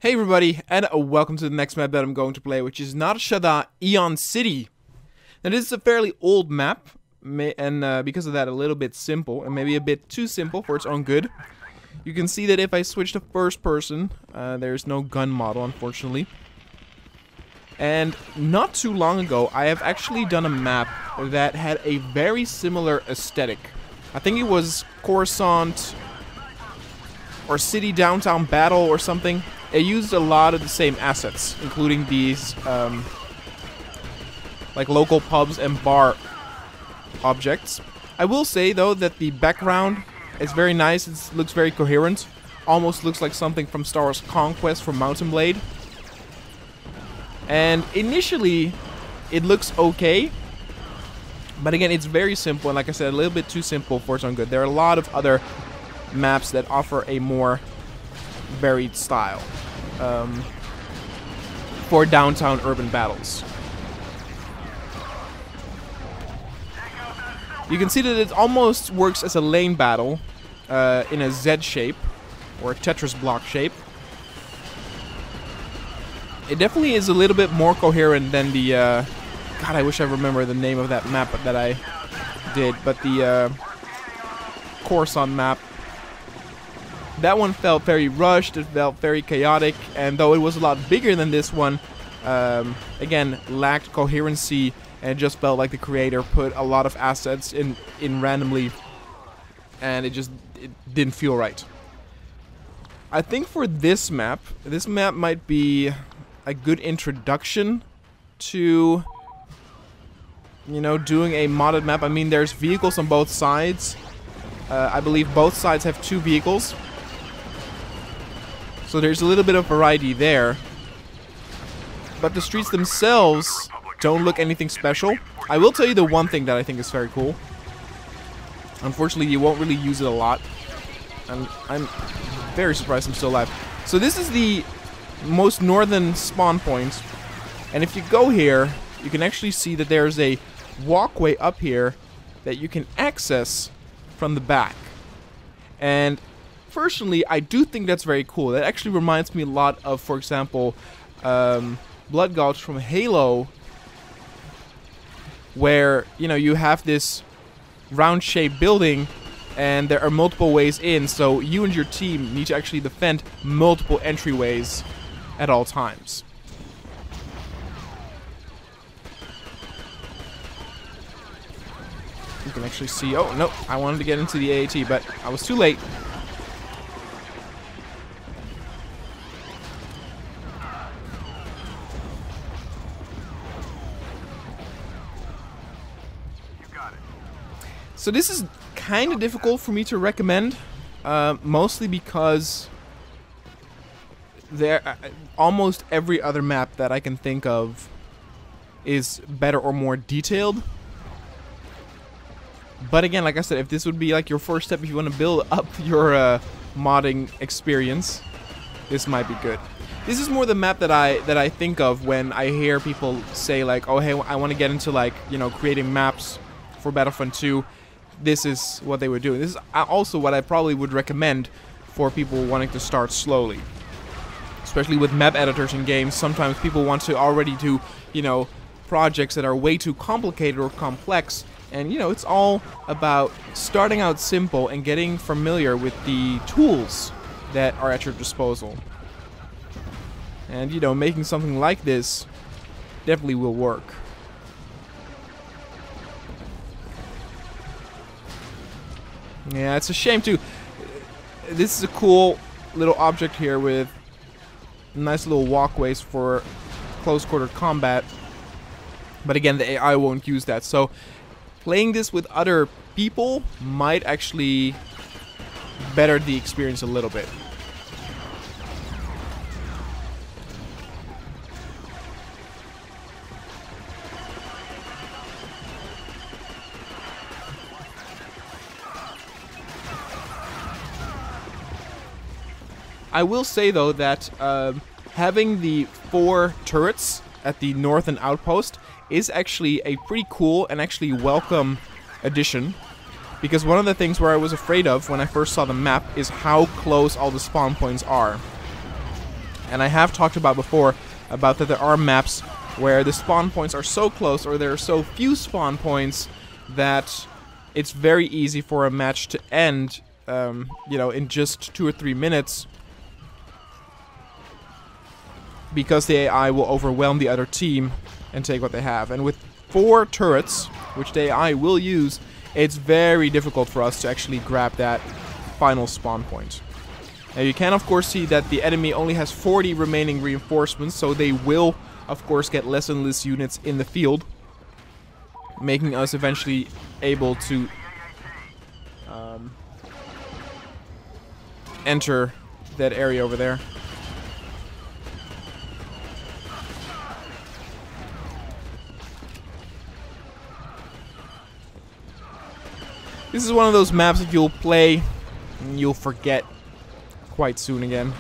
Hey everybody, and welcome to the next map that I'm going to play, which is Nar Shaddaa Eon City. Now this is a fairly old map, and because of that a little bit simple, and maybe a bit too simple for its own good. You can see that if I switch to first person, there's no gun model, unfortunately. And not too long ago, I have actually done a map that had a very similar aesthetic. I think it was Coruscant, or City Downtown Battle or something. It used a lot of the same assets, including these like local pubs and bar objects. I will say though that the background is very nice. It looks very coherent. Almost looks like something from Star Wars Conquest from Mountain Blade. And initially it looks okay, but again it's very simple, and like I said, a little bit too simple for its own good. There are a lot of other maps that offer a more varied style for downtown urban battles. You can see that it almost works as a lane battle in a Z shape or a Tetris block shape. It definitely is a little bit more coherent than the God, I wish I remember the name of that map that I did, but the Coruscant map. That one felt very rushed, it felt very chaotic, and though it was a lot bigger than this one, again, lacked coherency, and it just felt like the creator put a lot of assets in randomly, and it didn't feel right. I think for this map might be a good introduction to, you know, doing a modded map. I mean, there's vehicles on both sides. I believe both sides have 2 vehicles. So there's a little bit of variety there. But the streets themselves don't look anything special. I will tell you the one thing that I think is very cool. Unfortunately, you won't really use it a lot. And I'm very surprised I'm still alive. So this is the most northern spawn point. And if you go here, you can actually see that there's a walkway up here that you can access from the back. And personally, I do think that's very cool. That actually reminds me a lot of, for example, Blood Gulch from Halo, where, you know, you have this round-shaped building and there are multiple ways in, so you and your team need to actually defend multiple entryways at all times. You can actually see, oh no, I wanted to get into the AAT, but I was too late. So this is kind of difficult for me to recommend, mostly because almost every other map that I can think of is better or more detailed. But again, like I said, if this would be like your first step, if you want to build up your modding experience, this might be good. This is more the map that I think of when I hear people say like, oh hey, I want to get into, like, you know, creating maps for Battlefront 2. This is what they would do. This is also what I probably would recommend for people wanting to start slowly. Especially with map editors in games, sometimes people want to already do, you know, projects that are way too complicated or complex. And, you know, it's all about starting out simple and getting familiar with the tools that are at your disposal. And, you know, making something like this definitely will work. Yeah, it's a shame too. This is a cool little object here with nice little walkways for close quarter combat. But again, the AI won't use that. So playing this with other people might actually better the experience a little bit. I will say though that having the 4 turrets at the northern outpost is actually a pretty cool and actually welcome addition, because one of the things where I was afraid of when I first saw the map is how close all the spawn points are. And I have talked about before about that there are maps where the spawn points are so close, or there are so few spawn points, that it's very easy for a match to end, you know, in just 2 or 3 minutes, because the AI will overwhelm the other team and take what they have. And with 4 turrets, which the AI will use, it's very difficult for us to actually grab that final spawn point. Now you can of course see that the enemy only has 40 remaining reinforcements, so they will of course get less and less units in the field, making us eventually able to enter that area over there. This is one of those maps that you'll play and you'll forget quite soon again.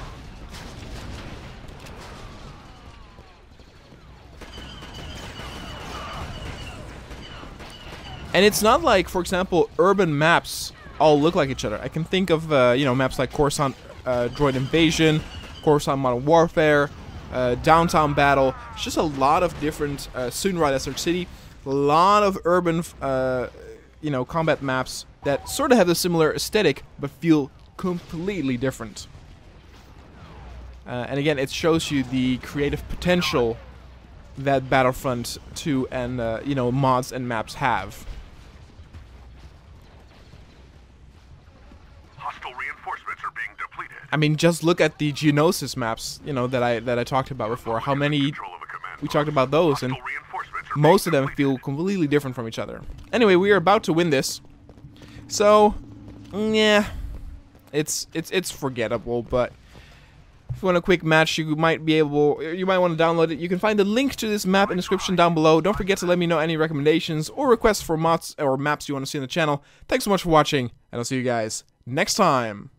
And it's not like, for example, urban maps all look like each other. I can think of, you know, maps like Coruscant Droid Invasion, Coruscant Modern Warfare, Downtown Battle. It's just a lot of different, Sunrise Desert City, a lot of urban, you know, combat maps that sort of have a similar aesthetic, but feel completely different. And again, it shows you the creative potential that Battlefront 2 and, you know, mods and maps have. Hostile reinforcements are being depleted. I mean, just look at the Geonosis maps, you know, that I talked about before. How many we talked about those, and most of them feel completely different from each other. Anyway, we are about to win this, so yeah, it's forgettable. But if you want a quick match, you might want to download it. You can find the link to this map in the description down below. Don't forget to let me know any recommendations or requests for mods or maps you want to see on the channel. Thanks so much for watching, and I'll see you guys next time.